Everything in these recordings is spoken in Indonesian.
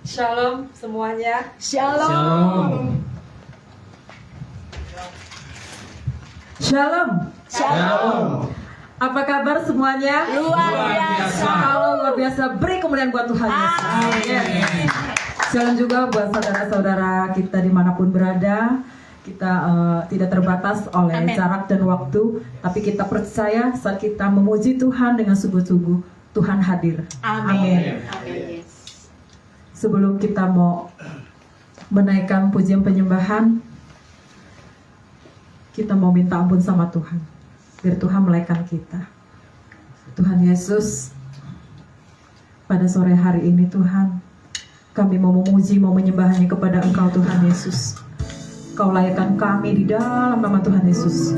Shalom semuanya. Shalom. Shalom. Shalom. Apa kabar semuanya? Luar biasa. Kalau luar biasa, beri kemuliaan buat Tuhan Yesus. Amin. Shalom juga buat saudara-saudara kita dimanapun berada. Kita tidak terbatas oleh Amen. jarak dan waktu, tapi kita percaya saat kita memuji Tuhan dengan sungguh-sungguh, Tuhan hadir. Amin. Sebelum kita mau menaikkan pujian penyembahan, kita mau minta ampun sama Tuhan, biar Tuhan melaikan kita. Tuhan Yesus, pada sore hari ini Tuhan, kami mau memuji, mau menyembah hanya kepada Engkau Tuhan Yesus. Kau layakkan kami di dalam nama Tuhan Yesus.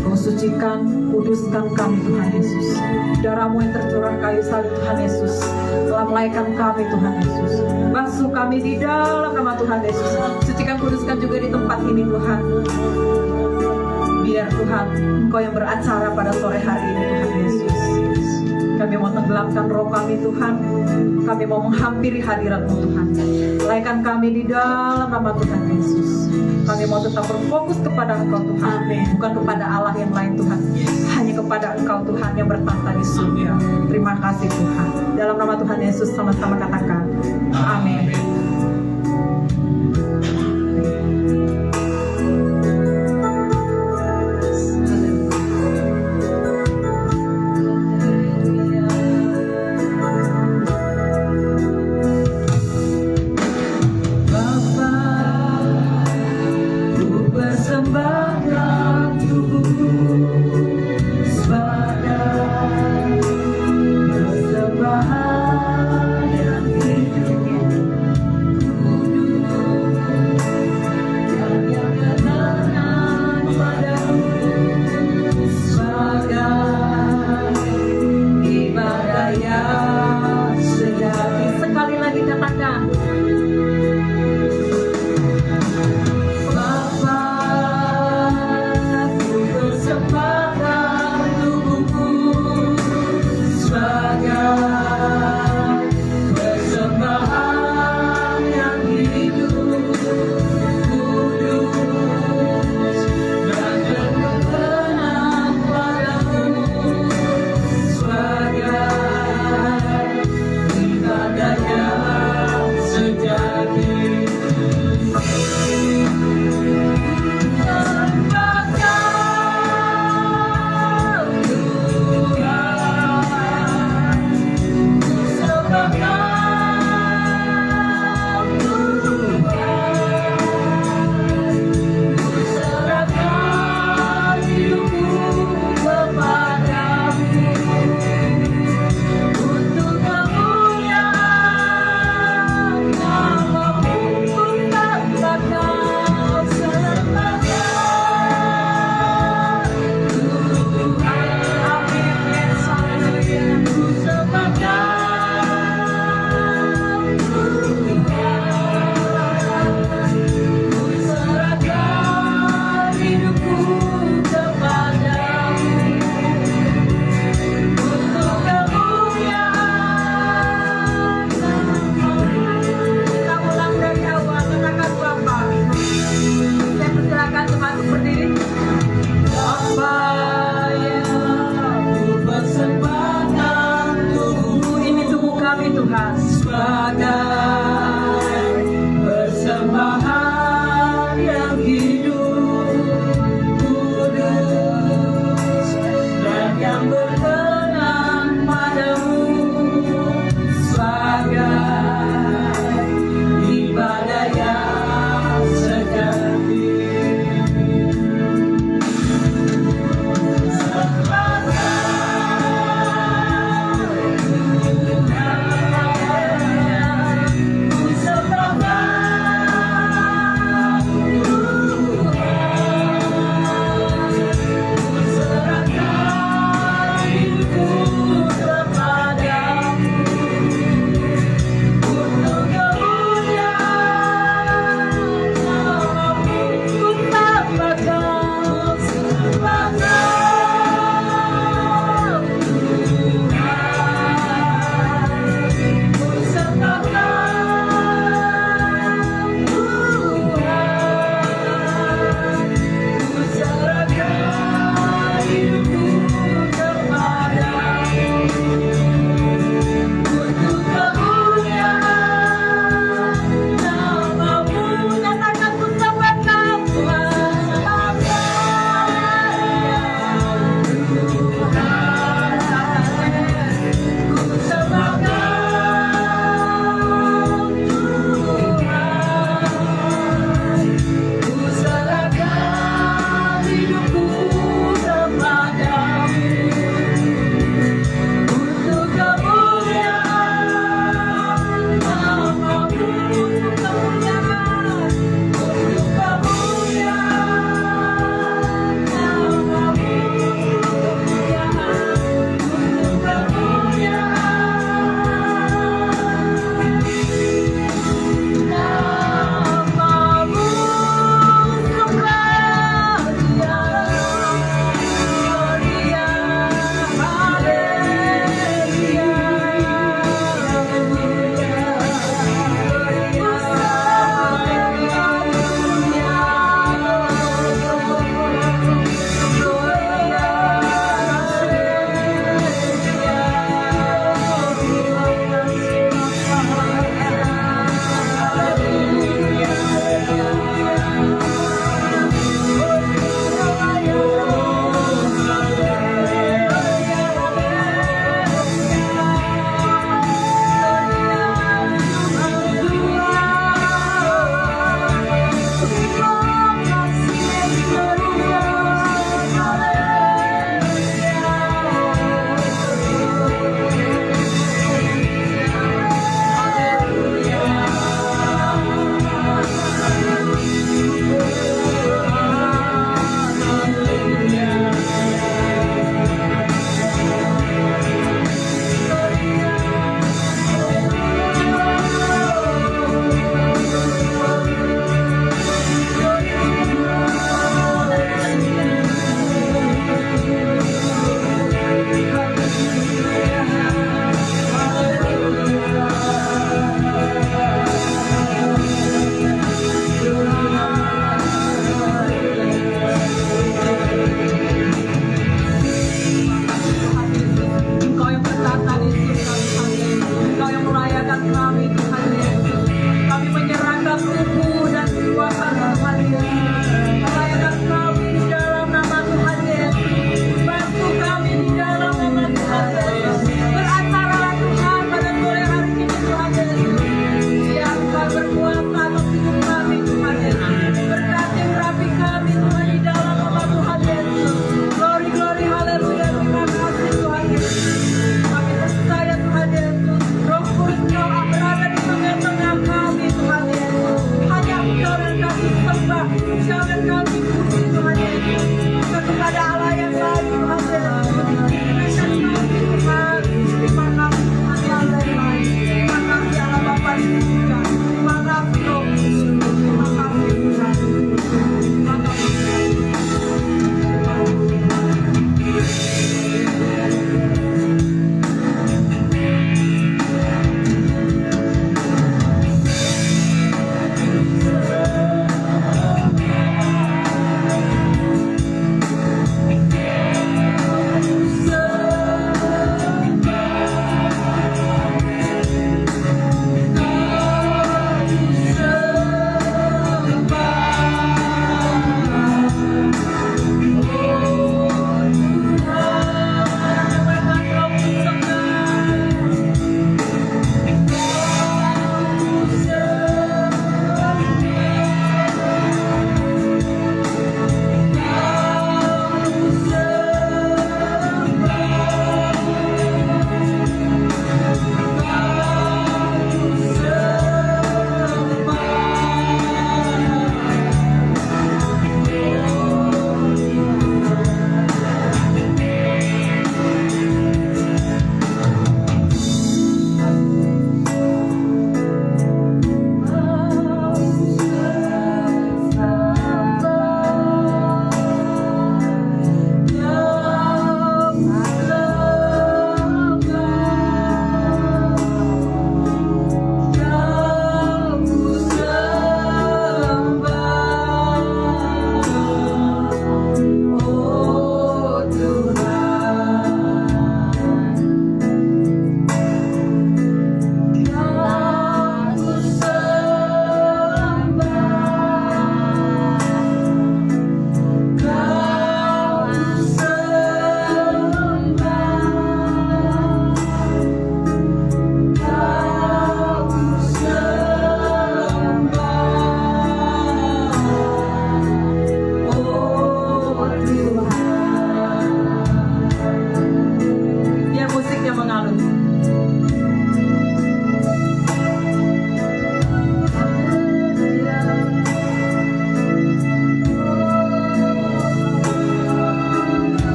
Kau sucikan, kuduskan kami Tuhan Yesus. Darah-Mu yang tercurah kayu salib Tuhan Yesus telah melayakkan kami Tuhan Yesus. Basuh kami di dalam nama Tuhan Yesus. Sucikan, kuduskan juga di tempat ini Tuhan. Biar Tuhan, Engkau yang beracara pada sore hari ini Tuhan Yesus. Kami mau tenggelamkan roh kami Tuhan. Kami mau menghampiri hadirat-Mu Tuhan. Layakkan kami di dalam nama Tuhan Yesus. Kami mau tetap berfokus kepada Engkau Tuhan. Bukan kepada Allah yang lain Tuhan. Hanya kepada Engkau Tuhan yang bertahta di surga. Terima kasih Tuhan. Dalam nama Tuhan Yesus sama-sama katakan amin.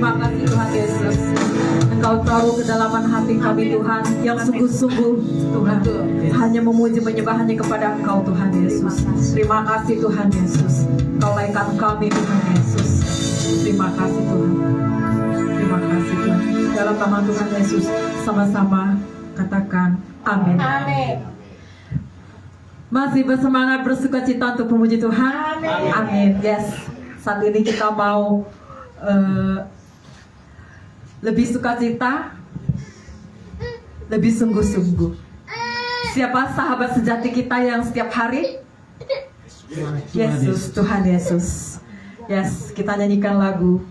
Terima kasih Tuhan Yesus. Engkau tahu kedalaman hati kami Tuhan, yang sungguh-sungguh Tuhan hanya memuji menyembah hanya kepada Engkau Tuhan Yesus. Terima kasih Tuhan Yesus. Engkau layakan kami Tuhan Yesus. Terima kasih Tuhan. Terima kasih Tuhan. Dalam nama Tuhan Yesus, sama-sama katakan amin. Amin. Masih bersemangat bersuka cita untuk memuji Tuhan. Amin. Yes. Saat ini kita mau lebih sukacita, lebih sungguh-sungguh. Siapa sahabat sejati kita yang setiap hari? Yesus, Tuhan Yesus. Yes, kita nyanyikan lagu.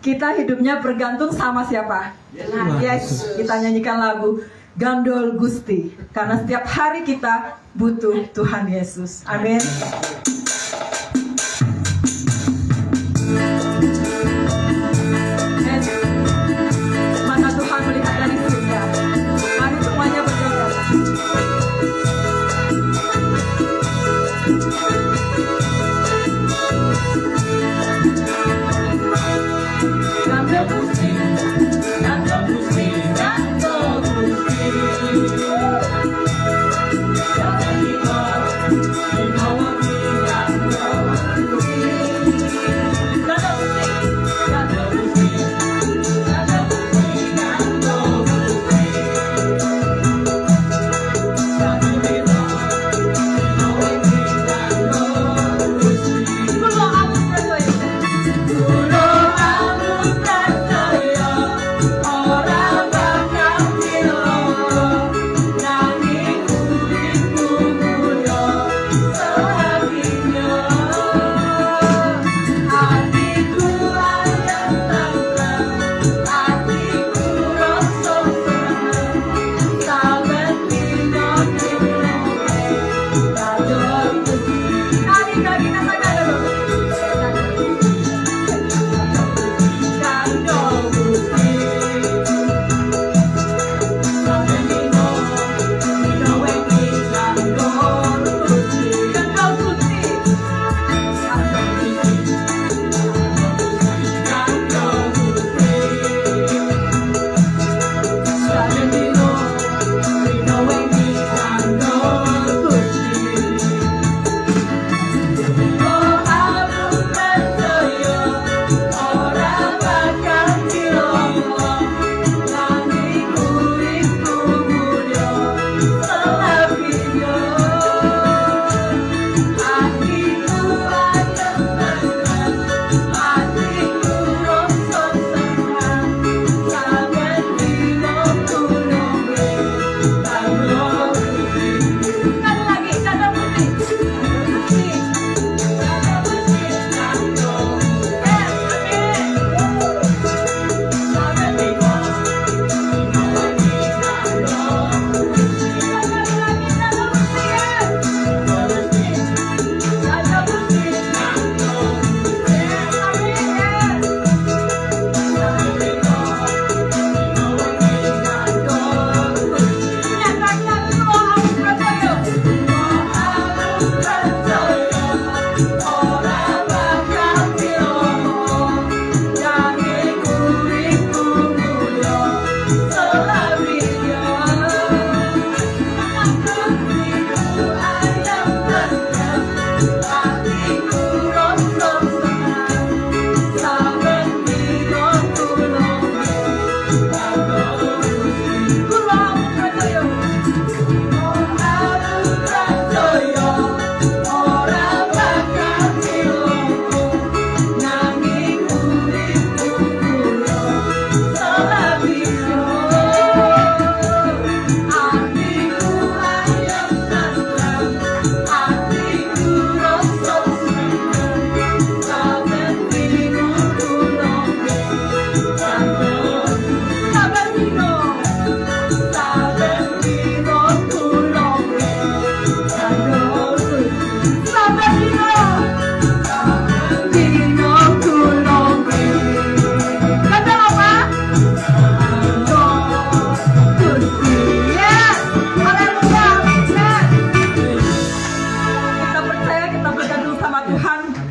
Kita hidupnya bergantung sama siapa? Yes, kita nyanyikan lagu Gandol Gusti. Karena setiap hari kita butuh Tuhan Yesus. Amin. Yes. Mana Tuhan melihat dari surga. Mari semuanya berdoa.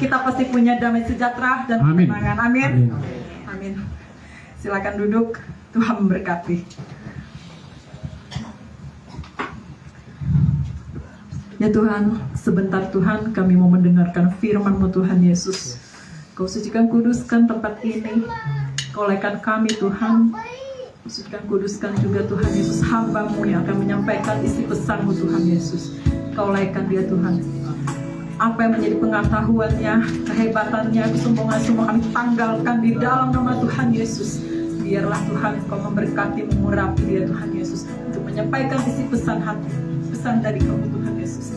kita pasti punya damai sejahtera dan Amin. kemenangan. Amin. Amin. Silakan duduk. Tuhan memberkati. Ya Tuhan, sebentar Tuhan kami mau mendengarkan firman-Mu Tuhan Yesus. Kau sucikan kuduskan tempat ini. Kau olehkan kami Tuhan. Sucikan kuduskan juga Tuhan Yesus hamba-Mu yang akan menyampaikan isi pesan-Mu Tuhan Yesus. Kau olehkan dia Tuhan. Apa yang menjadi pengetahuannya, kehebatannya, kesombongan semua kami tanggalkan di dalam nama Tuhan Yesus. Biarlah Tuhan Kau memberkati, mengurapi dia Tuhan Yesus untuk menyampaikan isi pesan hati, pesan dari Kamu Tuhan Yesus.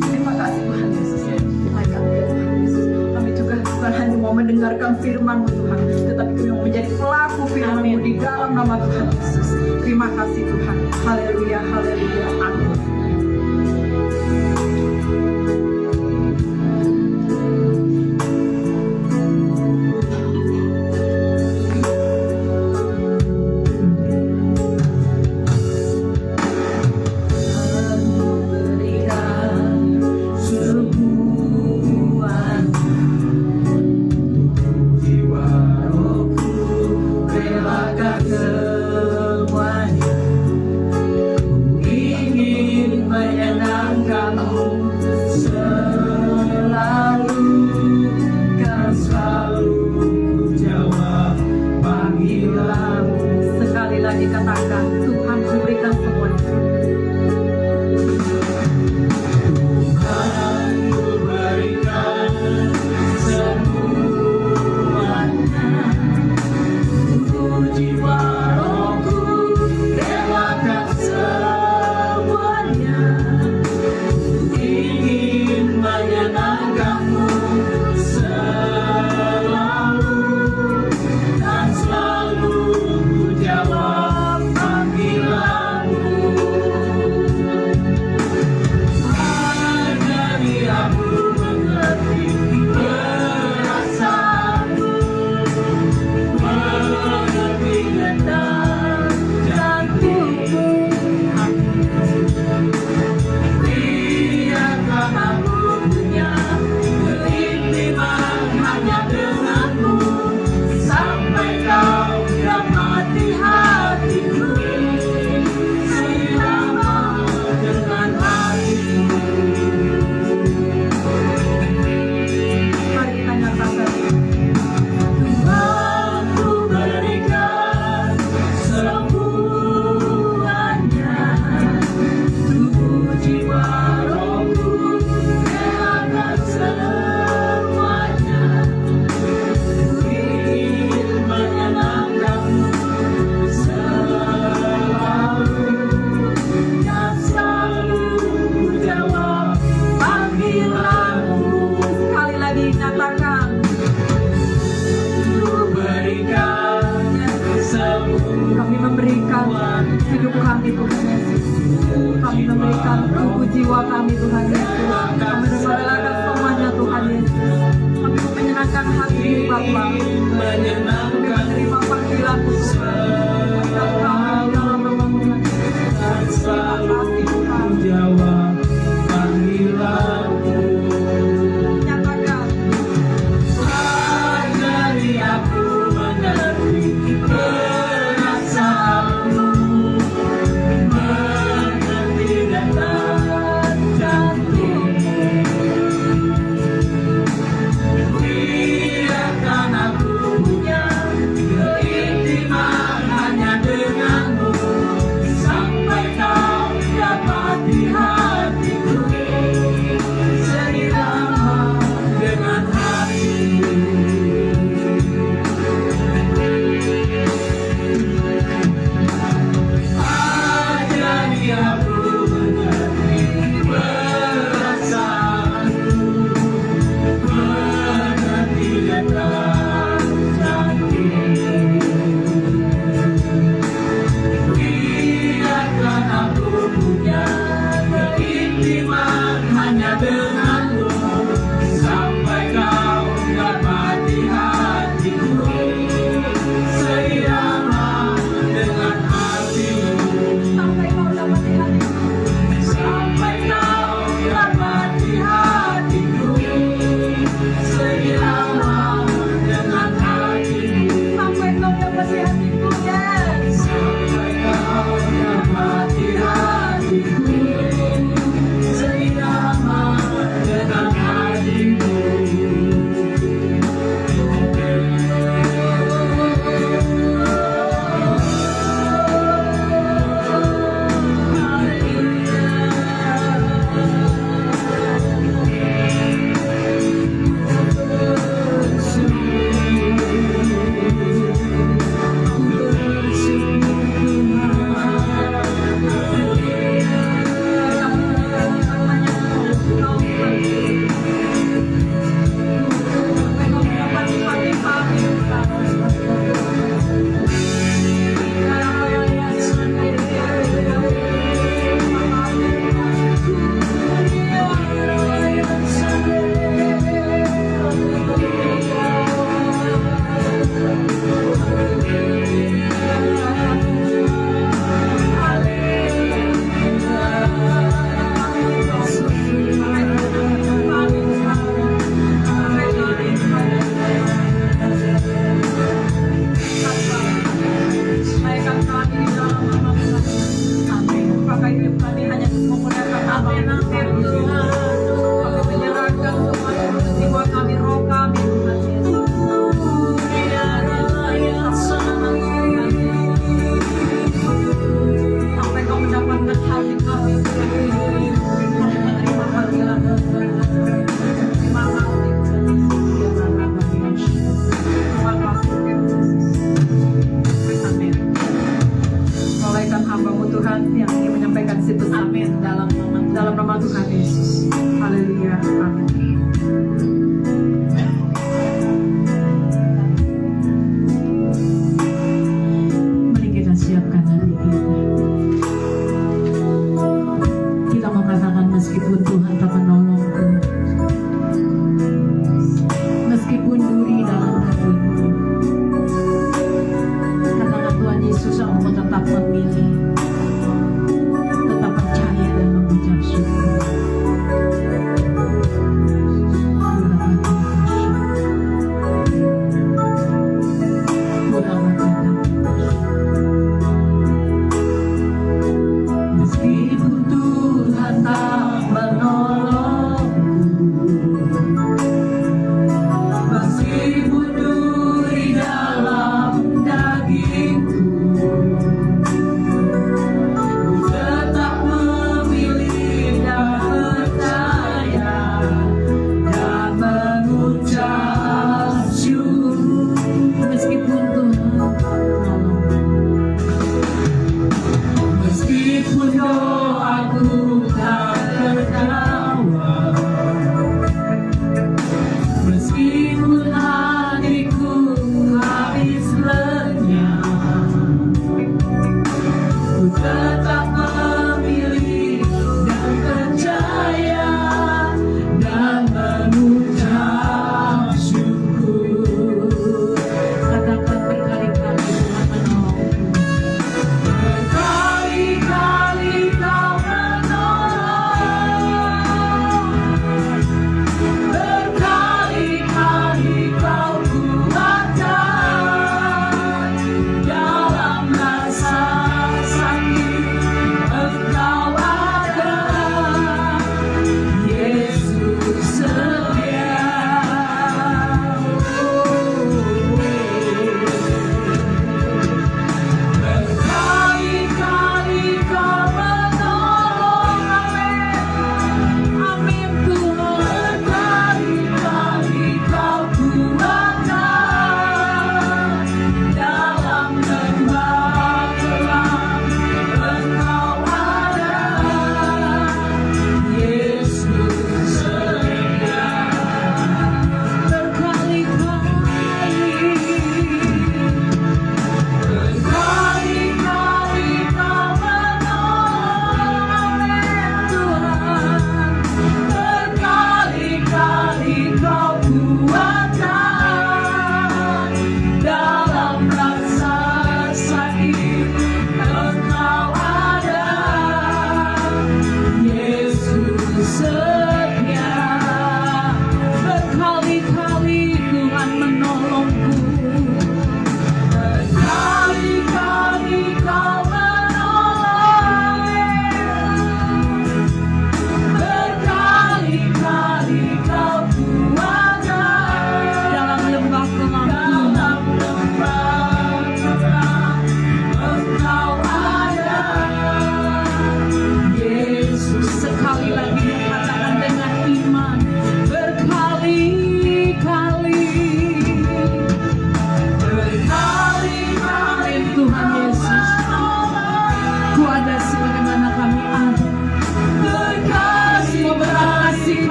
Terima kasih Tuhan Yesus. Olehkan dia Tuhan Yesus. Kami juga bukan hanya mau mendengarkan firman-Mu Tuhan, tetapi kami mau menjadi pelaku firman-Mu di dalam nama Tuhan Yesus. Terima kasih Tuhan. Haleluya, haleluya, amin. Sekali lagi katakan, Tuhan kuberikan semuanya. Tuhan kuberikan semuanya. Untuk jiwa rohku relakan semuanya. Ingin menyenangkan-Mu selalu dan selalu ku jawab panggilan-Mu. Ajari aku mengerti perasaanmu, mengerti detak jantungmu. Biarkan aku punya keintiman hanya denganmu, sampai Kau dapati hatiku selama dengan hatimu. Mari kita nyatakan. Tuhan ku berikan semuanya. Tubuh jiwa rohku relakan semuanya. Ingin menyenangkan-Mu selalu dan selalu ku jawab panggilan-Mu. Sekali lagi nyatakan. Ku berikan semua. Kami memberikan hidup kami Tuhan Yesus. Kami memberikan tubuh jiwa kami Tuhan Yesus. Kami merelakan semuanya Tuhan Yesus. Kami mau menyenangkan hati Bapa. Kami menerima panggilan-Mu Tuhan. Dan kami dalam nama Tuhan Yesus. Dan selalu Terima kasih Tuhan. jawab panggilan-Mu. Nyatakan. Ajari aku mengerti perasaanmu, mengerti detak jantungmu. Biarkan aku punya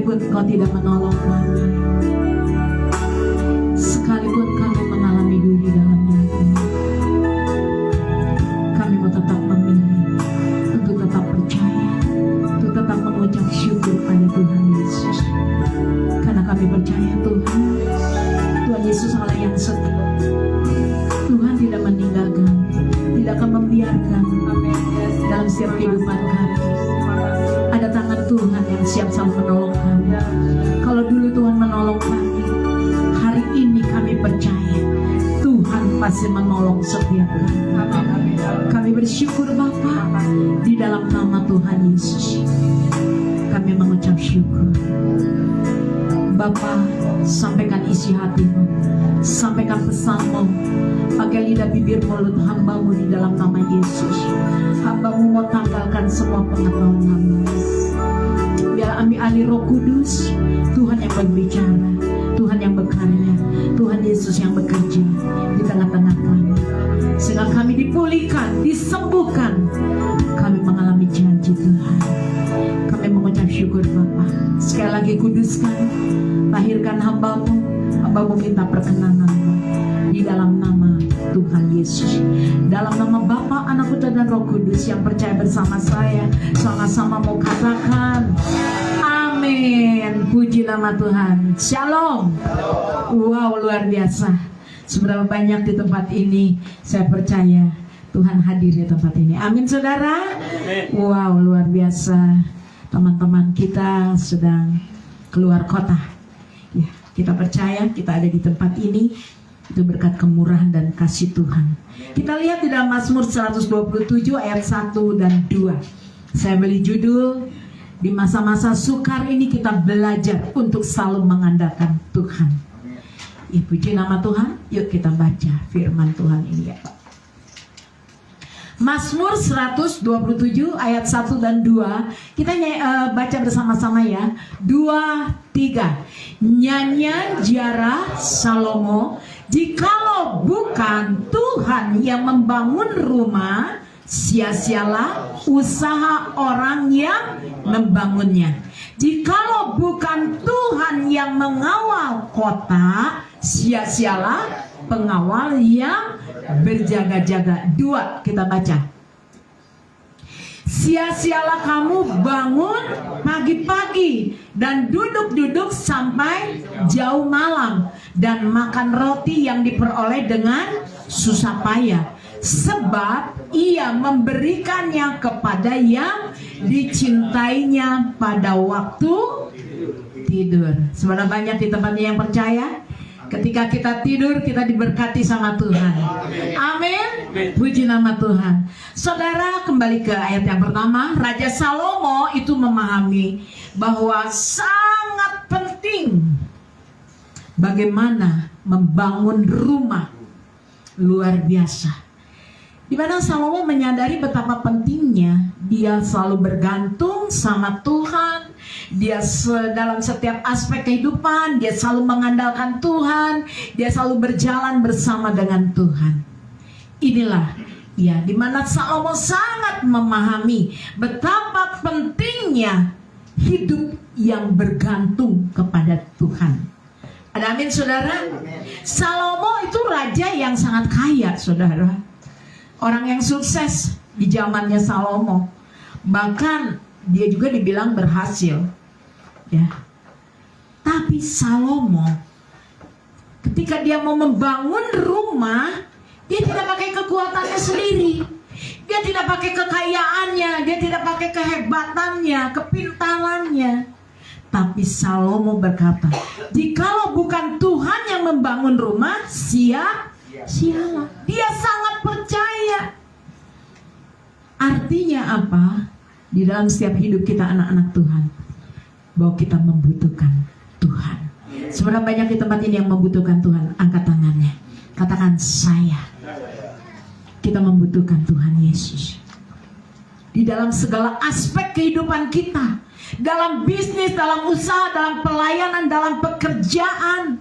sekalipun Engkau tidak menolong kami, sekalipun kami mengalami duri dalam daging, kami mau tetap memilih untuk tetap percaya, untuk tetap mengucap syukur pada Tuhan Yesus. Karena kami percaya Tuhan Yesus Allah yang setia. Tuhan tidak meninggalkan, tidak akan membiarkan dalam setiap kehidupan kami. Ada tangan Tuhan yang siap selalu menolong kami. Kalau dulu Tuhan menolong kami, hari ini kami percaya Tuhan pasti menolong setiap kami. Kami bersyukur Bapa, di dalam nama Tuhan Yesus kami mengucap syukur. Bapa, sampaikan isi hatimu, sampaikan pesanmu, pakai lidah bibir mulut hambamu di dalam nama Yesus. Hambamu mau tanggalkan semua pengetahuan hamba. Biar ambil alih Roh Kudus, Tuhan yang berbicara, Tuhan yang berkarya, Tuhan Yesus yang bekerja di tengah-tengah kami, sehingga kami dipulihkan, disembuhkan. Kami mengalami janji Tuhan. Kami mengucap syukur Bapa. Sekali lagi kuduskan, lahirkan hambamu minta perkenananmu di dalam nama Tuhan Yesus. Dalam nama Bapa, Anak, Putra dan Roh Kudus yang percaya bersama saya, sama-sama mau katakan amin. Puji nama Tuhan. Shalom. Wow, luar biasa. Seberapa banyak di tempat ini, saya percaya Tuhan hadir di tempat ini. Amin saudara. Wow, luar biasa. Teman-teman kita sedang keluar kota. Ya, kita percaya kita ada di tempat ini itu berkat kemurahan dan kasih Tuhan. Kita lihat di dalam Mazmur 127 ayat 1 dan 2. Saya beri judul, di masa-masa sukar ini kita belajar untuk selalu mengandalkan Tuhan. Ya, puji nama Tuhan. Yuk kita baca firman Tuhan ini ya Pak. Mazmur 127 ayat 1 dan 2. Kita baca bersama-sama ya. 2, 3. Nyanyian Jara Salomo. Jikalau bukan Tuhan yang membangun rumah, sia-sialah usaha orang yang membangunnya. Jikalau bukan Tuhan yang mengawal kota, sia-sialah pengawal yang berjaga-jaga. 2, kita baca. Sia-sialah kamu bangun pagi-pagi dan duduk-duduk sampai jauh malam dan makan roti yang diperoleh dengan susah payah, sebab ia memberikannya kepada yang dicintainya pada waktu tidur. Sebenarnya banyak di tempatnya yang percaya ketika kita tidur, kita diberkati sama Tuhan. Amin. Puji nama Tuhan. Saudara, kembali ke ayat yang pertama. Raja Salomo itu memahami bahwa sangat penting bagaimana membangun rumah. Luar biasa. Di mana Salomo menyadari betapa pentingnya dia selalu bergantung sama Tuhan. Dia dalam setiap aspek kehidupan, dia selalu mengandalkan Tuhan. Dia selalu berjalan bersama dengan Tuhan. Inilah ya, di mana Salomo sangat memahami betapa pentingnya hidup yang bergantung kepada Tuhan. Ada amin saudara? Salomo itu raja yang sangat kaya saudara. Orang yang sukses di zamannya Salomo. Bahkan dia juga dibilang berhasil. Ya. Tapi Salomo ketika dia mau membangun rumah, dia tidak pakai kekuatannya sendiri. Dia tidak pakai kekayaannya, dia tidak pakai kehebatannya, kepintarannya. Tapi Salomo berkata, jikalau bukan Tuhan yang membangun rumah, sia-sialah. Dia sangat percaya. Artinya apa? Di dalam setiap hidup kita anak-anak Tuhan, bahwa kita membutuhkan Tuhan. Seberapa banyak di tempat ini yang membutuhkan Tuhan? Angkat tangannya. Katakan saya. Kita membutuhkan Tuhan Yesus. Di dalam segala aspek kehidupan kita. Dalam bisnis, dalam usaha, dalam pelayanan, dalam pekerjaan.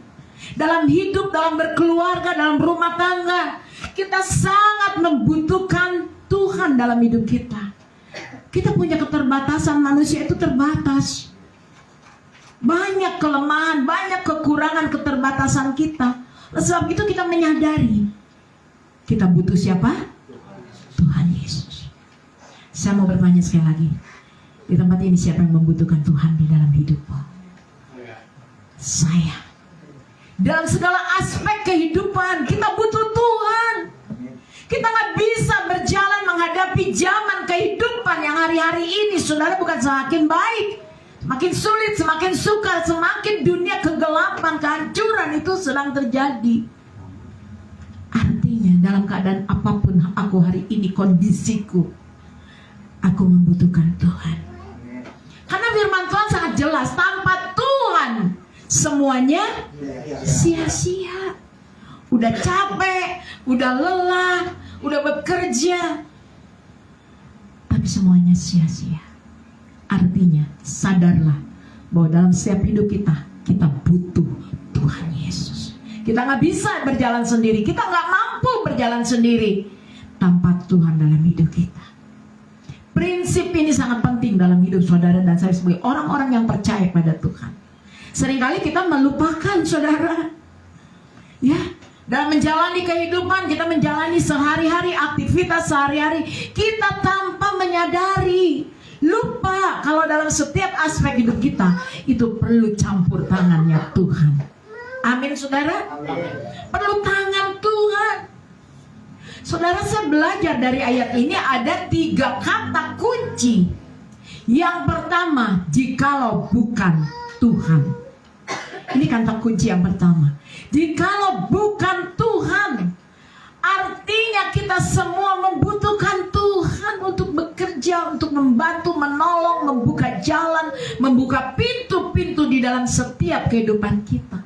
Dalam hidup, dalam berkeluarga, dalam rumah tangga. Kita sangat membutuhkan Tuhan dalam hidup kita. Kita punya keterbatasan, manusia itu terbatas. Banyak kelemahan, banyak kekurangan, keterbatasan kita. Sebab itu kita menyadari kita butuh siapa? Tuhan Yesus. Saya mau bertanya sekali lagi, di tempat ini siapa yang membutuhkan Tuhan di dalam hidupmu? Saya. Dalam segala aspek kehidupan kita butuh Tuhan. Kita nggak bisa berjalan menghadapi zaman kehidupan yang hari-hari ini, saudara, bukan semakin baik, makin sulit, semakin sukar, semakin dunia kegelapan, kehancuran itu sedang terjadi. Artinya dalam keadaan apapun aku hari ini, kondisiku, aku membutuhkan Tuhan. Karena firman Tuhan sangat jelas, tanpa Tuhan semuanya sia-sia. Udah capek, udah lelah, udah bekerja, tapi semuanya sia-sia. Artinya sadarlah bahwa dalam setiap hidup kita butuh Tuhan Yesus. Kita nggak bisa berjalan sendiri, kita nggak mampu berjalan sendiri tanpa Tuhan dalam hidup kita. Prinsip ini sangat penting dalam hidup saudara dan saya sebagai orang-orang yang percaya pada Tuhan. Seringkali kita melupakan, saudara, ya, dalam menjalani kehidupan, kita menjalani sehari-hari, aktivitas sehari-hari, kita tanpa menyadari, lupa kalau dalam setiap aspek hidup kita itu perlu campur tangannya Tuhan. Amin, saudara. Perlu tangan Tuhan. Saudara, saya belajar dari ayat ini ada 3 kata kunci. Yang pertama, jikalau bukan Tuhan. Ini kata kunci yang pertama. Jikalau bukan Tuhan, artinya kita semua membutuhkan Tuhan untuk bekerja, untuk membantu, menolong, membuka jalan, membuka pintu-pintu di dalam setiap kehidupan kita.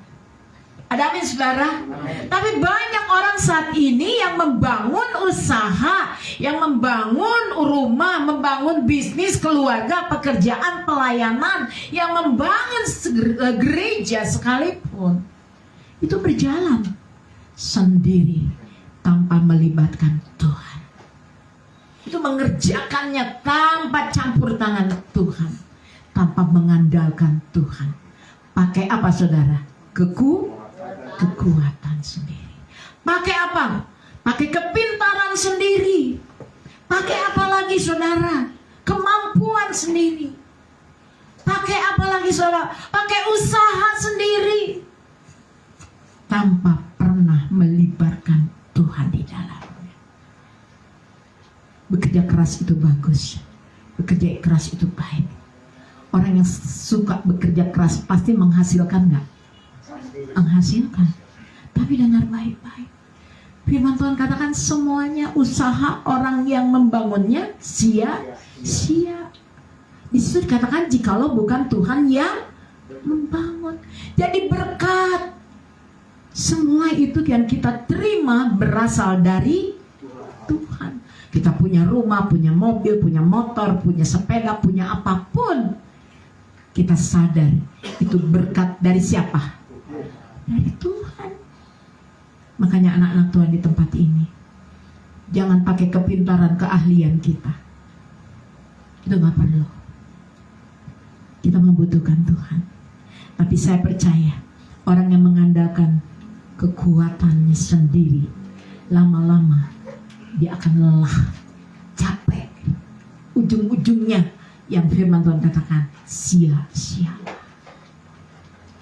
Ada amin, saudara? Tapi banyak orang saat ini yang membangun usaha, yang membangun rumah, membangun bisnis, keluarga, pekerjaan, pelayanan, yang membangun gereja sekalipun, itu berjalan sendiri tanpa melibatkan Tuhan. Itu mengerjakannya tanpa campur tangan Tuhan, tanpa mengandalkan Tuhan. Pakai apa, saudara? Kekuatan sendiri. Pakai apa? Pakai kepintaran sendiri. Pakai apa lagi, saudara? Kemampuan sendiri. Pakai apa lagi, saudara? Pakai usaha sendiri, tanpa pernah melibatkan Tuhan di dalamnya. Bekerja keras itu bagus. Bekerja keras itu baik. Orang yang suka bekerja keras pasti menghasilkan nggak? Menghasilkan. Tapi dengar baik-baik, firman Tuhan katakan semuanya usaha orang yang membangunnya sia-sia. Di situ dikatakan jikalau bukan Tuhan yang membangun. Jadi berkat semua itu yang kita terima berasal dari Tuhan. Kita punya rumah, punya mobil, punya motor, punya sepeda, punya apapun, kita sadar itu berkat dari siapa? Dari Tuhan. Makanya anak-anak Tuhan di tempat ini, jangan pakai kepintaran, keahlian kita. Itu gak perlu. Kita membutuhkan Tuhan. Tapi saya percaya orang yang mengandalkan kekuatannya sendiri, lama-lama dia akan lelah, capek. Ujung-ujungnya yang firman Tuhan katakan sia-sia.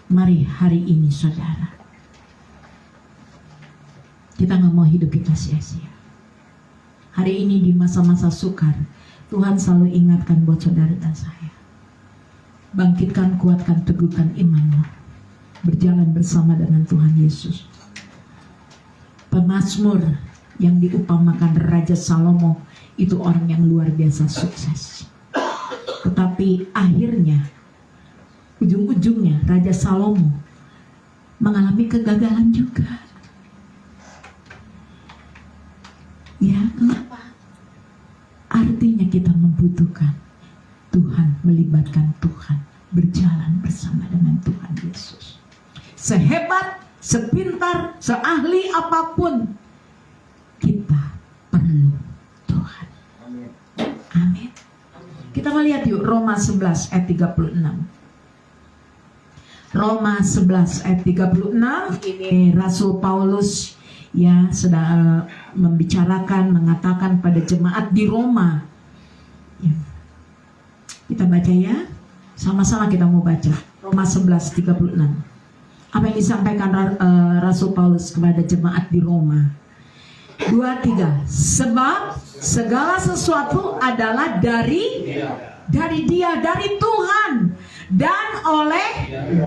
Mari hari ini, saudara, kita gak mau hidup kita sia-sia. Hari ini di masa-masa sukar, Tuhan selalu ingatkan buat saudara dan saya, bangkitkan, kuatkan, teguhkan imanmu, berjalan bersama dengan Tuhan Yesus. Pemazmur yang diupamakan Raja Salomo itu orang yang luar biasa sukses. Tetapi akhirnya, ujung-ujungnya Raja Salomo mengalami kegagalan juga. Ya, kenapa? Artinya kita membutuhkan Tuhan, melibatkan Tuhan, berjalan bersama dengan Tuhan Yesus. Sehebat, sepintar, seahli apapun, kita perlu Tuhan. Amin. Kita melihat yuk Roma 11 ayat 36. Roma 11 ayat 36. Ini Rasul Paulus ya sedang membicarakan, mengatakan pada jemaat di Roma. Ya. Kita baca ya, sama-sama kita mau baca Roma 11:36. Apa yang disampaikan Rasul Paulus kepada jemaat di Roma? 2-3. Sebab segala sesuatu adalah dari Dia, dari Tuhan, dan oleh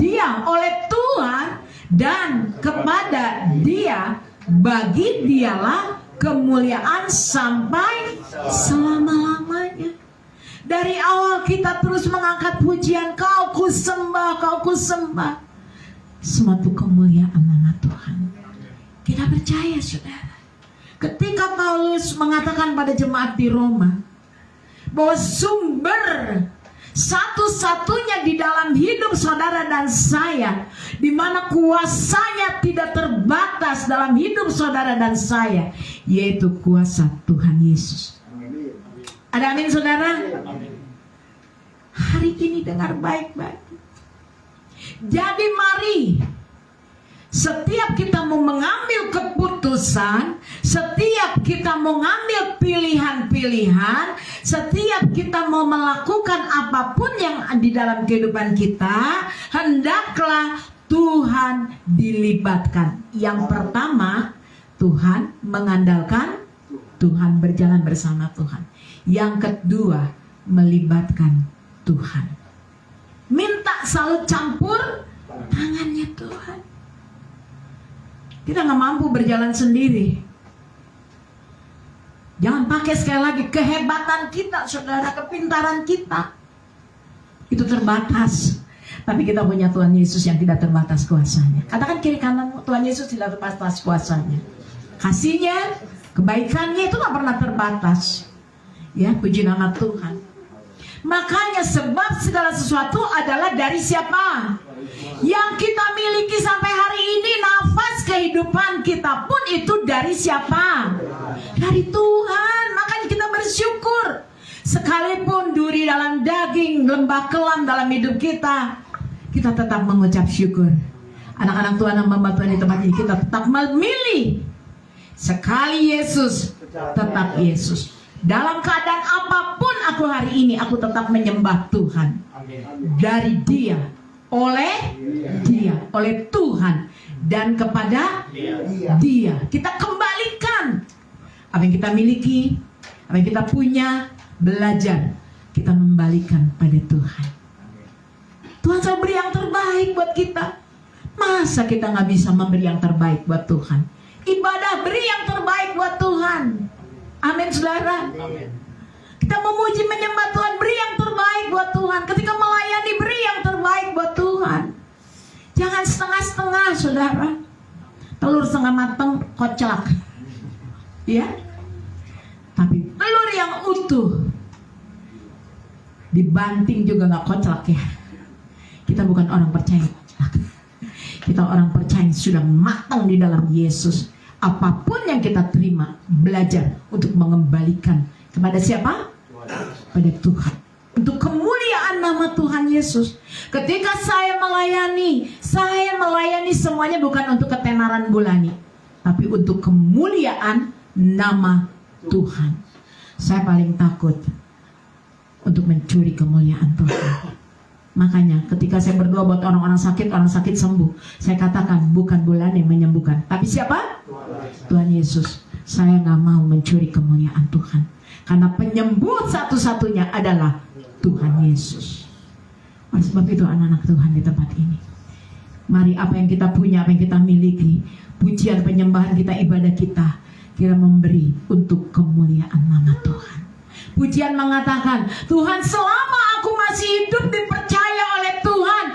Dia, oleh Tuhan, dan kepada Dia, bagi Dialah kemuliaan sampai selama-lamanya. Dari awal kita terus mengangkat pujian, Kau ku sembah, Kau ku sembah. Suatu kemuliaan nama Tuhan. Kita percaya, saudara. Ketika Paulus mengatakan pada jemaat di Roma bahwa sumber satu-satunya di dalam hidup saudara dan saya, di mana kuasanya tidak terbatas dalam hidup saudara dan saya, yaitu kuasa Tuhan Yesus. Ada amin, saudara? Hari ini dengar baik-baik. Jadi mari, setiap kita mau mengambil keputusan, setiap kita mau mengambil pilihan-pilihan, setiap kita mau melakukan apapun yang di dalam kehidupan kita, hendaklah Tuhan dilibatkan. Yang pertama, Tuhan mengandalkan, Tuhan berjalan bersama Tuhan. Yang kedua, melibatkan Tuhan. Minta selalu campur tangannya Tuhan. Kita nggak mampu berjalan sendiri. Jangan pakai sekali lagi kehebatan kita, saudara, kepintaran kita. Itu terbatas. Tapi kita punya Tuhan Yesus yang tidak terbatas kuasanya. Katakan kiri kanan, Tuhan Yesus tidak terbatas kuasanya. Kasihnya, kebaikannya itu nggak pernah terbatas. Ya, puji nama Tuhan. Makanya sebab segala sesuatu adalah dari siapa? Yang kita miliki sampai hari ini, nafas kehidupan kita pun itu dari siapa? Dari Tuhan. Makanya kita bersyukur. Sekalipun duri dalam daging, lembah kelam dalam hidup kita, kita tetap mengucap syukur. Anak-anak Tuhan yang membantu di tempat ini, kita tetap memilih. Sekali Yesus, tetap Yesus. Dalam keadaan apapun aku hari ini, aku tetap menyembah Tuhan. Dari Dia, oleh Dia, oleh Tuhan, dan kepada Dia. Kita kembalikan apa yang kita miliki, apa yang kita punya, belajar kita membalikan pada Tuhan. Tuhan selalu beri yang terbaik buat kita. Masa kita nggak bisa memberi yang terbaik buat Tuhan? Ibadah, beri yang terbaik buat Tuhan. Amin, saudara. Amin. Kita memuji menyembah Tuhan, beri yang terbaik buat Tuhan. Ketika melayani, beri yang terbaik buat Tuhan. Jangan setengah-setengah, saudara. Telur setengah matang, kocak. Ya. Tapi telur yang utuh, dibanting juga gak kocak ya. Kita bukan orang percaya kocak. Kita orang percaya yang sudah matang di dalam Yesus. Apapun yang kita terima, belajar untuk mengembalikan kepada siapa? Pada Tuhan. Untuk kemuliaan nama Tuhan Yesus. Ketika saya melayani semuanya bukan untuk ketenaran bulani, tapi untuk kemuliaan nama Tuhan. Saya paling takut untuk mencuri kemuliaan Tuhan. Makanya ketika saya berdoa buat orang sakit sembuh, saya katakan bukan bulan yang menyembuhkan, tapi siapa? Tuhan Yesus. Saya gak mau mencuri kemuliaan Tuhan, karena penyembuh satu-satunya adalah Tuhan Yesus. Oleh sebab itu anak-anak Tuhan di tempat ini, mari apa yang kita punya, apa yang kita miliki, pujian, penyembahan kita, ibadah kita, kita memberi untuk kemuliaan nama Tuhan. Pujian mengatakan, Tuhan, selama aku masih hidup dipercaya oleh Tuhan,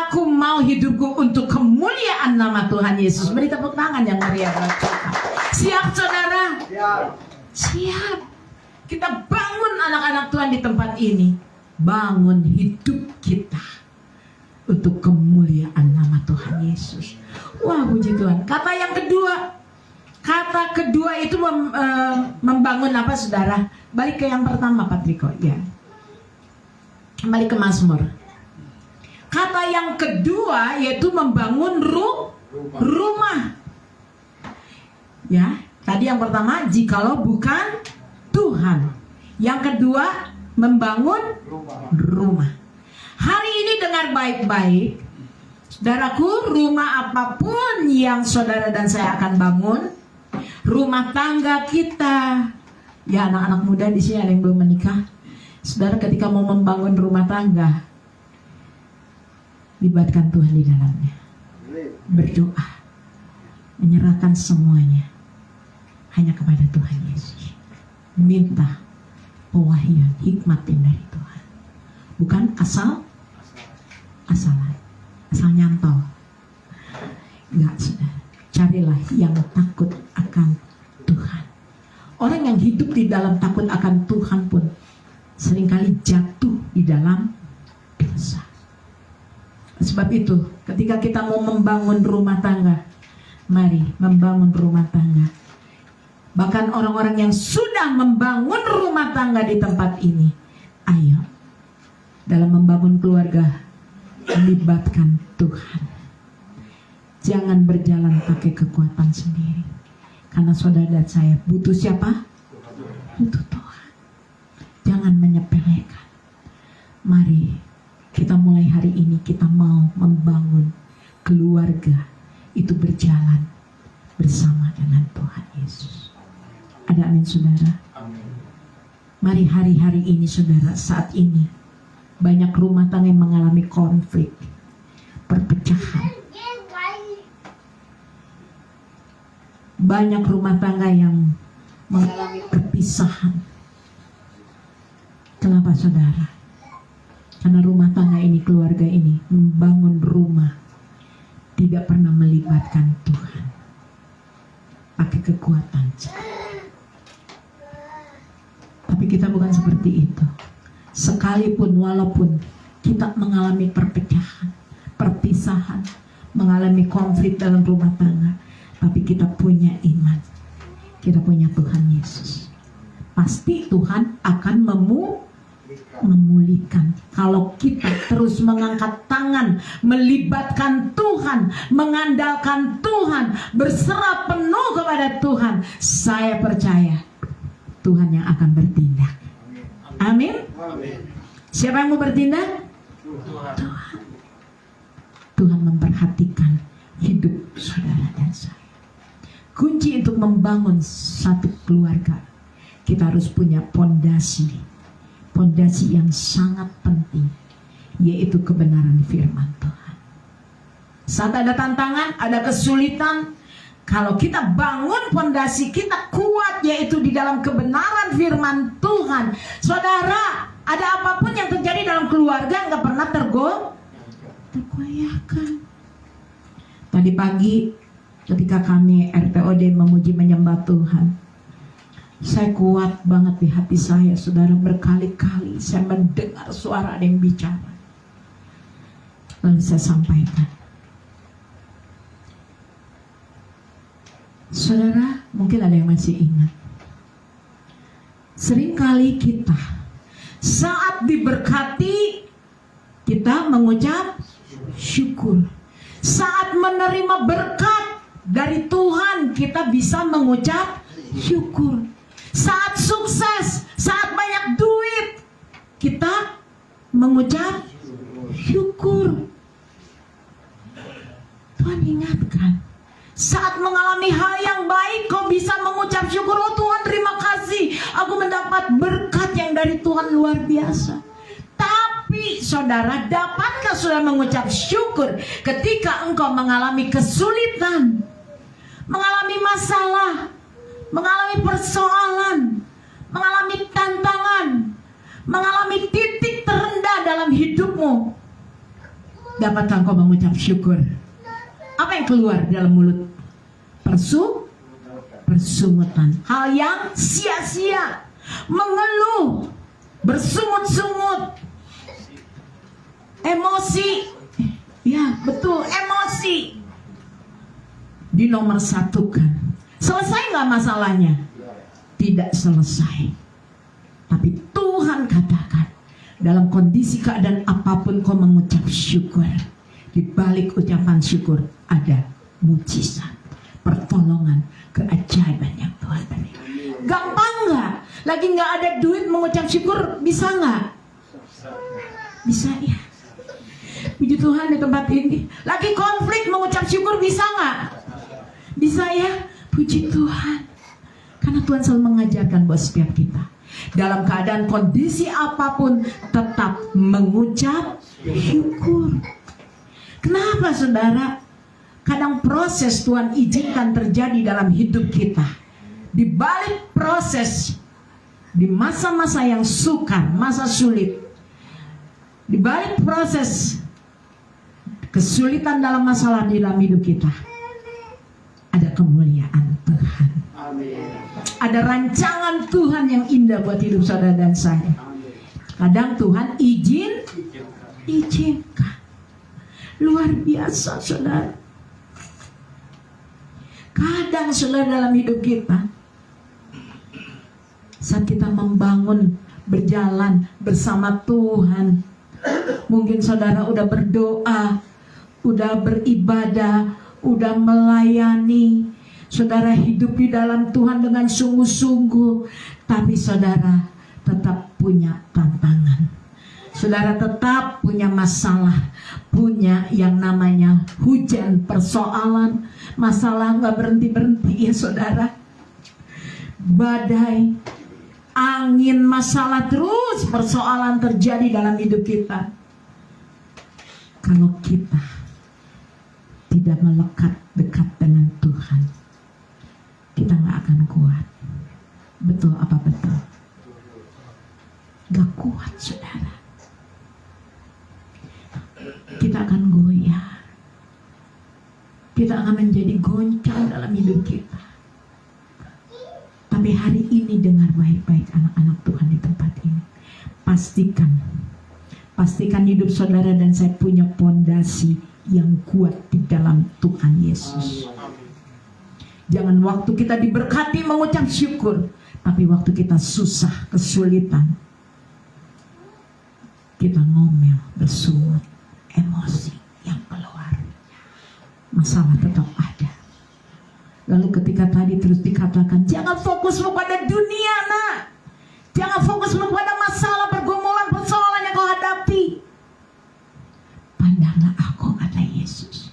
aku mau hidupku untuk kemuliaan nama Tuhan Yesus. Beri tepuk tangan yang meriah buat Tuhan. Siap, saudara? Siap. Kita bangun anak-anak Tuhan di tempat ini. Bangun hidup kita untuk kemuliaan nama Tuhan Yesus. Wah, puji Tuhan. Kata yang kedua, kata kedua itu membangun apa, saudara? Balik ke yang pertama, Patriko. Ya. Kembali ke Mazmur. Kata yang kedua yaitu membangun rumah. Ya, tadi yang pertama jikalau bukan Tuhan. Yang kedua membangun rumah. Hari ini dengar baik-baik, saudaraku, rumah apapun yang saudara dan saya akan bangun, rumah tangga kita. Ya, anak-anak muda di sini ada yang belum menikah. Saudara, ketika mau membangun rumah tangga, libatkan Tuhan di dalamnya. Berdoa, menyerahkan semuanya hanya kepada Tuhan Yesus. Minta pewahyuan, hikmatin dari Tuhan. Bukan asalan, asal nyantol. Enggak, saudara. Carilah yang takut akan Tuhan. Orang yang hidup di dalam takut akan Tuhan pun seringkali jatuh di dalam dosa. Sebab itu, ketika kita mau membangun rumah tangga, mari membangun rumah tangga. Bahkan orang-orang yang sudah membangun rumah tangga di tempat ini, ayo, dalam membangun keluarga, libatkan Tuhan. Jangan berjalan pakai kekuatan sendiri. Karena saudara dan saya butuh siapa? Butuh Tuhan. Jangan menyepelekan. Mari kita mulai hari ini, kita mau membangun keluarga itu berjalan bersama dengan Tuhan Yesus. Ada amin, saudara? Mari hari-hari ini, saudara, saat ini banyak rumah tangga yang mengalami konflik, perpecahan. Banyak rumah tangga yang mengalami perpisahan. Kenapa, saudara? Karena rumah tangga ini, keluarga ini membangun rumah tidak pernah melibatkan Tuhan, pakai kekuatan. Tapi kita bukan seperti itu. Sekalipun walaupun kita mengalami perpecahan, perpisahan, mengalami konflik dalam rumah tangga, tapi kita punya iman, kita punya Tuhan Yesus. Pasti Tuhan akan memulihkan. Kalau kita terus mengangkat tangan, melibatkan Tuhan, mengandalkan Tuhan, berserah penuh kepada Tuhan, saya percaya Tuhan yang akan bertindak. Amin. Siapa yang mau bertindak? Tuhan. Tuhan memperhatikan hidup saudara dan saya. Kunci untuk membangun satu keluarga, kita harus punya pondasi yang sangat penting, yaitu kebenaran firman Tuhan. Saat ada tantangan, ada kesulitan, kalau kita bangun pondasi kita kuat, yaitu di dalam kebenaran firman Tuhan, saudara, ada apapun yang terjadi dalam keluarga nggak pernah tergoyahkan. Tadi pagi ketika kami RPOD memuji menyembah Tuhan, saya kuat banget di hati saya, saudara. Berkali-kali saya mendengar suara ada yang bicara, lalu saya sampaikan. Saudara, mungkin ada yang masih ingat, seringkali kita saat diberkati, kita mengucap syukur. Saat menerima berkat dari Tuhan, kita bisa mengucap syukur. Saat sukses, saat banyak duit, kita mengucap syukur. Tuhan ingatkan, saat mengalami hal yang baik, kau bisa mengucap syukur. Oh Tuhan, terima kasih, aku mendapat berkat yang dari Tuhan luar biasa. Tapi saudara, dapatkah saudara mengucap syukur ketika engkau mengalami kesulitan, mengalami masalah, mengalami persoalan, mengalami tantangan, mengalami titik terendah dalam hidupmu? Dapatkah engkau mengucap syukur? Apa yang keluar dalam mulut? Persungutan. Hal yang sia-sia. Mengeluh, bersungut-sungut, emosi. Ya betul, emosi. Dinomor satukan. Selesai gak masalahnya? Tidak selesai. Tapi Tuhan katakan, Dalam kondisi keadaan apapun kau mengucap syukur. Di balik ucapan syukur ada mujizat, pertolongan, keajaiban yang Tuhan beri. Gampang nggak? Lagi nggak ada duit mengucap syukur, bisa nggak? Bisa ya. Puji Tuhan di tempat ini. Lagi konflik mengucap syukur, bisa nggak? Bisa ya. Puji Tuhan. Karena Tuhan selalu mengajarkan buat setiap kita. Dalam keadaan kondisi apapun tetap mengucap syukur. Kenapa saudara? Kadang proses Tuhan izinkan terjadi dalam hidup kita. Di balik proses, di masa-masa yang sukar, masa sulit, di balik proses kesulitan dalam masalah di dalam hidup kita, ada kemuliaan Tuhan. Ada rancangan Tuhan yang indah buat hidup saudara dan saya. Kadang Tuhan izinkan. Luar biasa saudara. Kadang saudara dalam hidup kita, saat kita membangun, berjalan bersama Tuhan, mungkin saudara udah berdoa, udah beribadah, udah melayani, saudara hidup di dalam Tuhan dengan sungguh-sungguh, tapi saudara tetap punya tantangan. Saudara tetap punya masalah, punya yang namanya hujan, persoalan, masalah nggak berhenti-berhenti ya saudara. Badai, angin, masalah terus, persoalan terjadi dalam hidup kita. Kalau kita tidak melekat dekat dengan Tuhan, kita nggak akan kuat. Betul apa betul? Gak kuat saudara. Kita akan goyah. Kita akan menjadi goncang dalam hidup kita. Tapi hari ini dengar baik-baik anak-anak Tuhan di tempat ini. Pastikan hidup saudara dan saya punya pondasi yang kuat di dalam Tuhan Yesus. Jangan waktu kita diberkati mengucap syukur, tapi waktu kita susah, kesulitan, kita ngomel, bersungut, emosi yang keluar. Masalah tetap ada. Lalu ketika tadi terus dikatakan, jangan fokus lu pada dunia nak. Jangan fokus lu pada masalah, pergumulan, persoalan yang kau hadapi. Pandanglah aku, kata Yesus.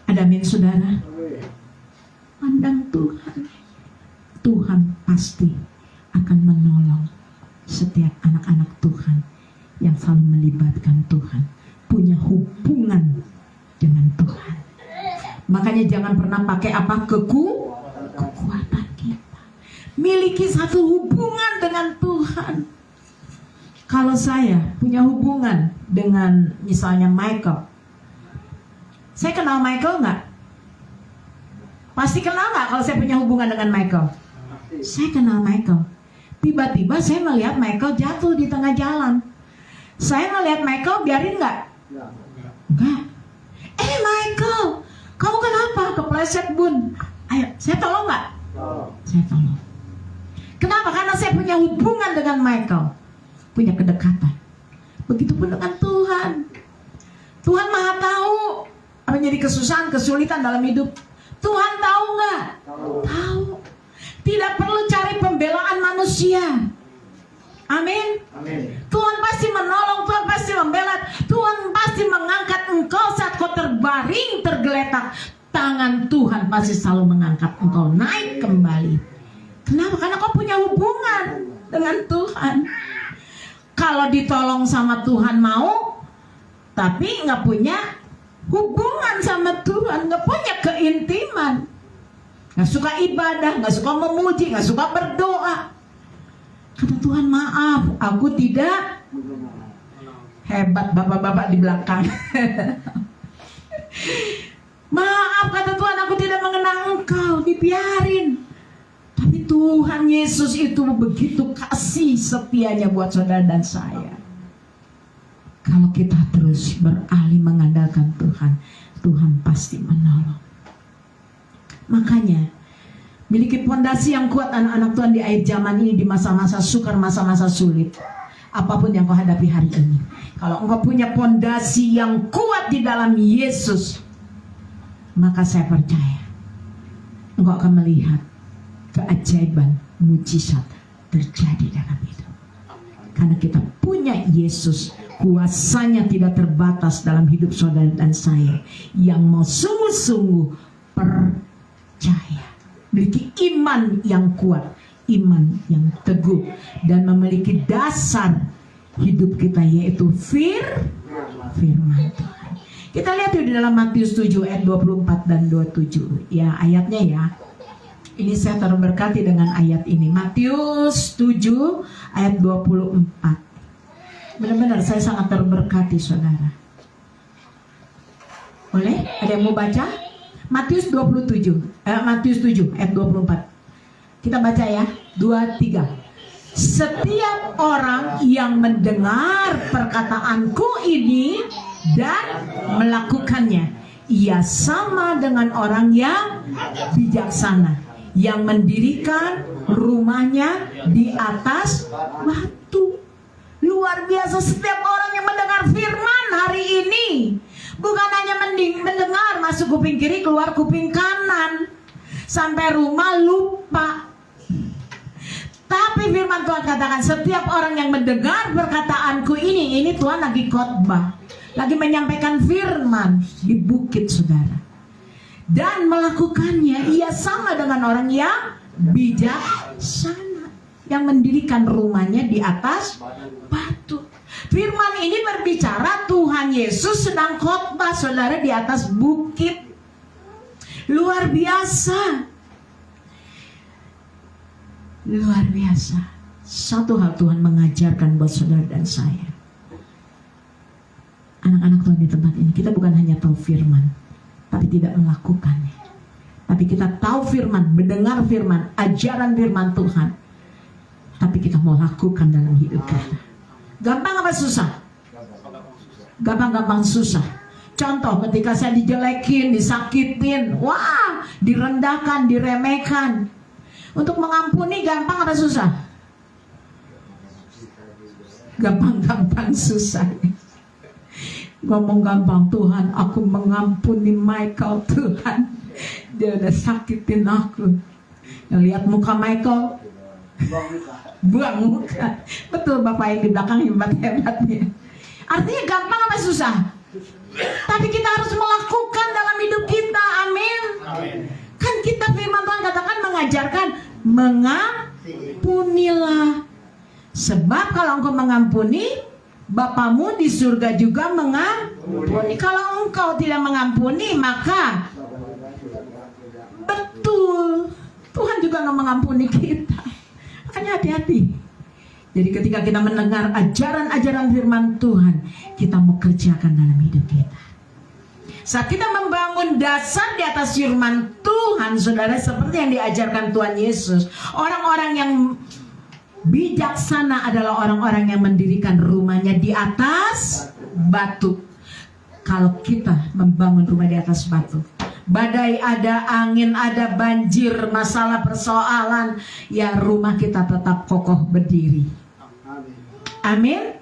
Ada amin saudara? Pandang Tuhan. Tuhan pasti akan menolong setiap anak-anak Tuhan yang selalu melibatkan Tuhan, punya hubungan dengan Tuhan. Makanya jangan pernah pakai apa? Kekuatan kita. Miliki satu hubungan dengan Tuhan. Kalau saya punya hubungan dengan misalnya Michael, saya kenal Michael nggak? Pasti kenal nggak kalau saya punya hubungan dengan Michael? Saya kenal Michael. Tiba-tiba saya melihat Michael jatuh di tengah jalan. Saya melihat Michael, biarin nggak? Enggak. Michael, kamu kenapa? Kepleset bun. Ayo, saya tolong nggak? Saya tolong. Kenapa? Karena saya punya hubungan dengan Michael, punya kedekatan. Begitupun dengan Tuhan. Tuhan Maha tahu apa yang jadi kesusahan, kesulitan dalam hidup. Tuhan tahu nggak? Tahu. Tidak perlu cari pembelaan manusia. Amin. Tuhan pasti menolong, Tuhan pasti membela, Tuhan pasti mengangkat engkau saat kau terbaring, tergeletak. Tangan Tuhan pasti selalu mengangkat engkau naik kembali. Kenapa? Karena kau punya hubungan dengan Tuhan. Kalau ditolong sama Tuhan mau, tapi nggak punya hubungan sama Tuhan, nggak punya keintiman, nggak suka ibadah, nggak suka memuji, nggak suka berdoa. Kata Tuhan, maaf, aku tidak. Hebat bapak-bapak di belakang. Maaf, kata Tuhan, aku tidak mengenal engkau. Dibiarin. Tapi Tuhan Yesus itu begitu kasih setianya buat saudara dan saya. Kalau kita terus beralih mengandalkan Tuhan, Tuhan pasti menolong. Makanya miliki pondasi yang kuat anak-anak Tuhan di akhir zaman ini, di masa-masa sukar, masa-masa sulit. apapun yang kau hadapi hari ini. Kalau engkau punya pondasi yang kuat di dalam Yesus, maka saya percaya engkau akan melihat keajaiban, mujizat terjadi dalam hidup. Karena kita punya Yesus, kuasanya tidak terbatas dalam hidup saudara dan saya yang mau sungguh-sungguh percaya, memiliki iman yang kuat, iman yang teguh, dan memiliki dasar hidup kita yaitu firman Tuhan. Kita lihat di dalam Matius 7 ayat 24 dan 27 ya, ayatnya ya. Ini saya terberkati dengan ayat ini. Matius 7 ayat 24. Benar-benar saya sangat terberkati saudara. Boleh? Ada yang mau baca? Matius 7 ayat 24. Kita baca ya. 2, 3. Setiap orang yang mendengar perkataanku ini dan melakukannya, ia sama dengan orang yang bijaksana, yang mendirikan rumahnya di atas batu. Luar biasa, setiap orang yang mendengar firman hari ini bukan hanya mendengar masuk kuping kiri keluar kuping kanan sampai rumah lupa. Tapi firman Tuhan katakan setiap orang yang mendengar perkataanku ini Tuhan lagi khotbah, lagi menyampaikan firman di bukit saudara, dan melakukannya, ia sama dengan orang yang bijaksana, yang mendirikan rumahnya di atas batu. Firman ini berbicara Tuhan Yesus sedang khotbah saudara di atas bukit. Luar biasa. Luar biasa. Satu hal Tuhan mengajarkan buat saudara dan saya, anak-anak Tuhan di tempat ini, kita bukan hanya tahu firman tapi tidak melakukannya. Tapi kita tahu firman, mendengar firman, ajaran firman Tuhan, tapi kita mau lakukan dalam hidup kita. Gampang apa susah? Gampang-gampang susah. Contoh, ketika saya dijelekin, disakitin, wah, direndahkan, diremehkan, untuk mengampuni gampang apa susah? Gampang-gampang susah. Ngomong gampang, Tuhan aku mengampuni Michael, Tuhan dia udah sakitin aku. Lihat muka Michael, buang muka. Betul, Bapak yang di belakang hebat-hebatnya. Artinya gampang apa susah? Tapi kita harus melakukan dalam hidup kita. Amin. Kan kita firman Tuhan katakan mengajarkan mengampunilah. Sebab kalau engkau mengampuni, Bapamu di surga juga mengampuni. Kalau engkau tidak mengampuni, maka betul Tuhan juga nggak mengampuni kita. Makanya hati-hati. Jadi ketika kita mendengar ajaran-ajaran firman Tuhan, kita mau kerjakan dalam hidup kita. Saat kita membangun dasar di atas firman Tuhan, saudara, seperti yang diajarkan Tuhan Yesus, orang-orang yang bijaksana adalah orang-orang yang mendirikan rumahnya di atas batu. Kalau kita membangun rumah di atas batu, badai ada, angin ada, banjir, masalah, persoalan, ya rumah kita tetap kokoh berdiri. Amin.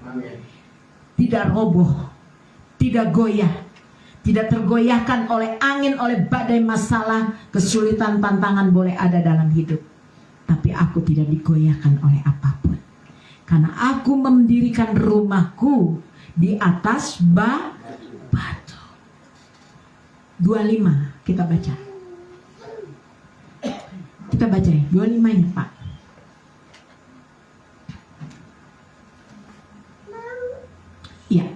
Tidak roboh, tidak goyah, tidak tergoyahkan oleh angin, oleh badai, masalah, kesulitan, tantangan boleh ada dalam hidup, tapi aku tidak digoyahkan oleh apapun, karena aku mendirikan rumahku di atas batu. 25 kita baca. Kita baca ya, 25-nya Pak. Ya.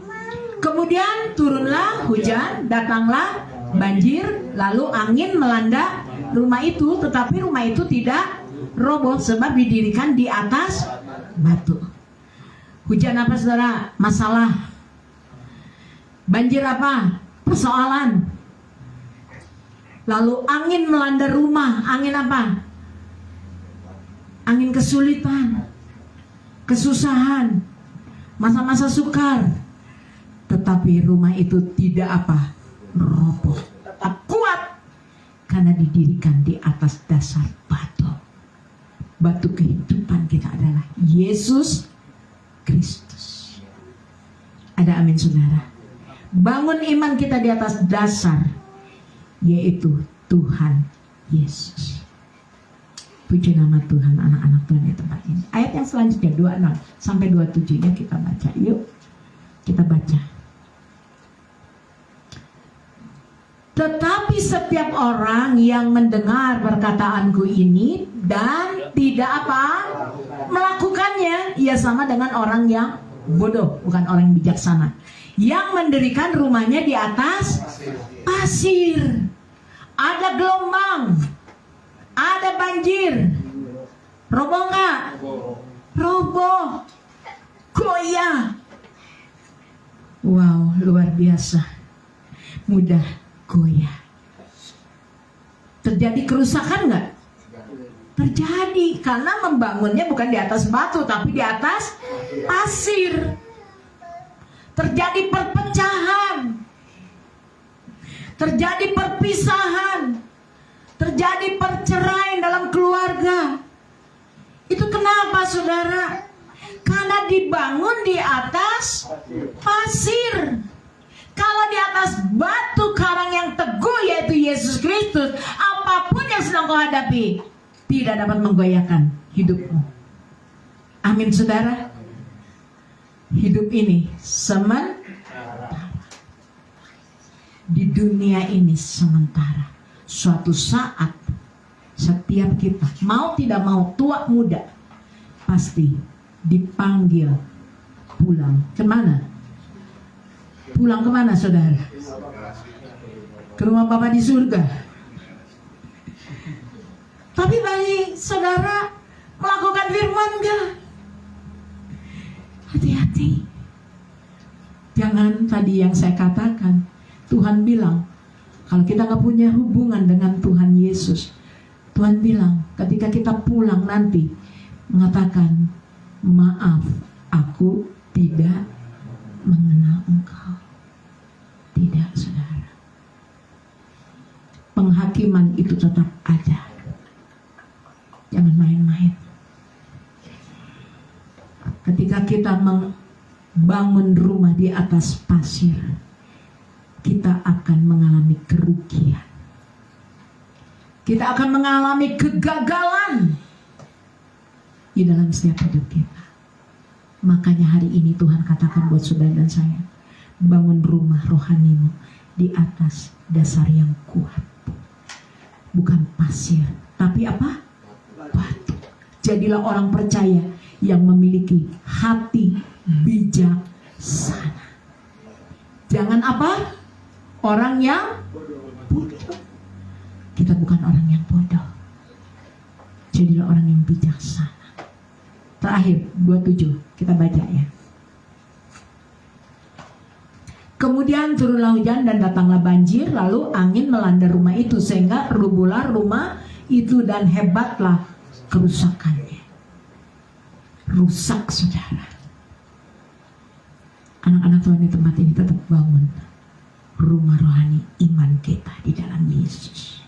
Kemudian turunlah hujan, datanglah banjir, lalu angin melanda rumah itu, tetapi rumah itu tidak roboh sebab didirikan di atas batu. Hujan apa saudara? Masalah. Banjir apa? Persoalan. Lalu angin melanda rumah. Angin apa? Angin kesulitan, kesusahan, masa-masa sukar. Tetapi rumah itu tidak apa? Roboh. Tetap kuat karena didirikan di atas dasar batu. Batu kehidupan kita adalah Yesus Kristus. Ada amin saudara. Bangun iman kita di atas dasar, yaitu Tuhan Yesus. Puji nama Tuhan, anak-anak Tuhan di tempat ini. Ayat yang selanjutnya 26 sampai 27 ya kita baca. Yuk kita baca. Tetapi setiap orang yang mendengar perkataanku ini dan tidak apa? Melakukannya, ia sama dengan orang yang bodoh, bukan orang yang bijaksana, yang mendirikan rumahnya di atas pasir. Ada gelombang, ada banjir, roboh nggak? Roboh, goyah. Wow, luar biasa, mudah goyah. Terjadi kerusakan nggak? Terjadi, karena membangunnya bukan di atas batu tapi di atas pasir. Terjadi perpecahan, terjadi perpisahan, terjadi perceraian dalam keluarga. Itu kenapa saudara? Karena dibangun di atas pasir. Kalau di atas batu karang yang teguh yaitu Yesus Kristus, apapun yang sedang kau hadapi tidak dapat menggoyahkan hidupmu. Amin saudara. Hidup ini sementara. Di dunia ini sementara. Suatu saat setiap kita, mau tidak mau, tua muda, pasti dipanggil pulang. Kemana? Pulang kemana saudara? Ke rumah Bapa di surga. Tapi bagi saudara melakukan firman enggak? Hati-hati. Jangan tadi yang saya katakan, Tuhan bilang kalau kita nggak punya hubungan dengan Tuhan Yesus, Tuhan bilang ketika kita pulang nanti mengatakan, maaf, aku tidak mengenal engkau. Tidak saudara. Penghakiman itu tetap ada. Jangan main-main. Ketika kita membangun rumah di atas pasir, kita akan mengalami kerugian. Kita akan mengalami kegagalan di dalam setiap hidup kita. Makanya hari ini Tuhan katakan buat saudara dan saya, bangun rumah rohanimu di atas dasar yang kuat. Bukan pasir, tapi apa? Batu. Jadilah orang percaya yang memiliki hati bijaksana. Jangan apa? Orang yang bodoh. Kita bukan orang yang bodoh. Jadilah orang yang bijaksana. Terakhir 27 kita baca ya. Kemudian turunlah hujan dan datanglah banjir, lalu angin melanda rumah itu sehingga rubuhlah rumah itu dan hebatlah kerusakannya. Rusak saudara. Anak-anak Tuhan di tempat ini tetap bangun rumah rohani iman kita di dalam Yesus.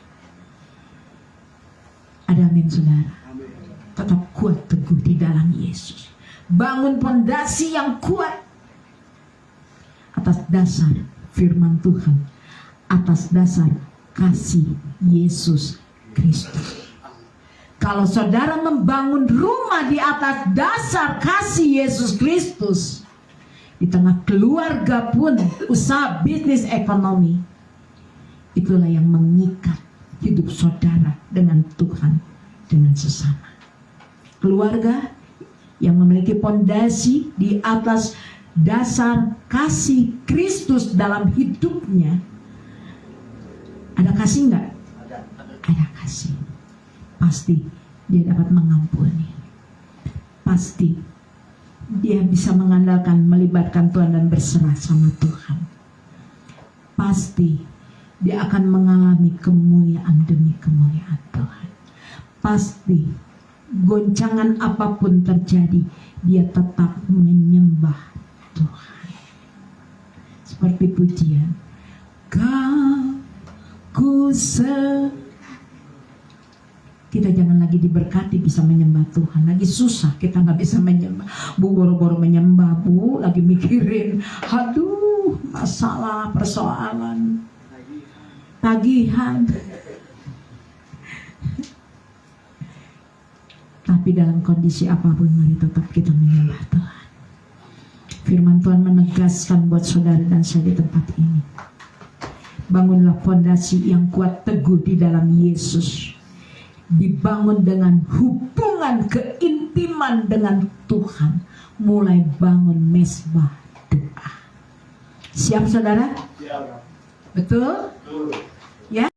Ada amin saudara. Tetap kuat teguh di dalam Yesus. Bangun pondasi yang kuat atas dasar firman Tuhan, atas dasar kasih Yesus Kristus. Kalau saudara membangun rumah di atas dasar kasih Yesus Kristus, di tengah keluarga pun, usaha bisnis ekonomi, itulah yang mengikat hidup saudara dengan Tuhan, dengan sesama. Keluarga yang memiliki pondasi di atas dasar kasih Kristus dalam hidupnya. Ada kasih enggak? Ada kasih. Pasti dia dapat mengampuni. Pasti dia bisa mengandalkan, melibatkan Tuhan dan berserah sama Tuhan. Pasti dia akan mengalami kemuliaan demi kemuliaan Tuhan. Pasti goncangan apapun terjadi, dia tetap menyembah Tuhan. Seperti pujian, kau ku Kita jangan lagi diberkati bisa menyembah Tuhan. Lagi susah kita nggak bisa menyembah. Bu boro-boro menyembah, Bu lagi mikirin, aduh masalah, persoalan, tagihan. Tapi dalam kondisi apapun mari tetap kita menyembah Tuhan. Firman Tuhan menegaskan buat saudara dan saya di tempat ini. Bangunlah fondasi yang kuat teguh di dalam Yesus. Dibangun dengan hubungan keintiman dengan Tuhan. Mulai bangun mesbah doa. Siap saudara? Siap. Betul? Betul. Ya.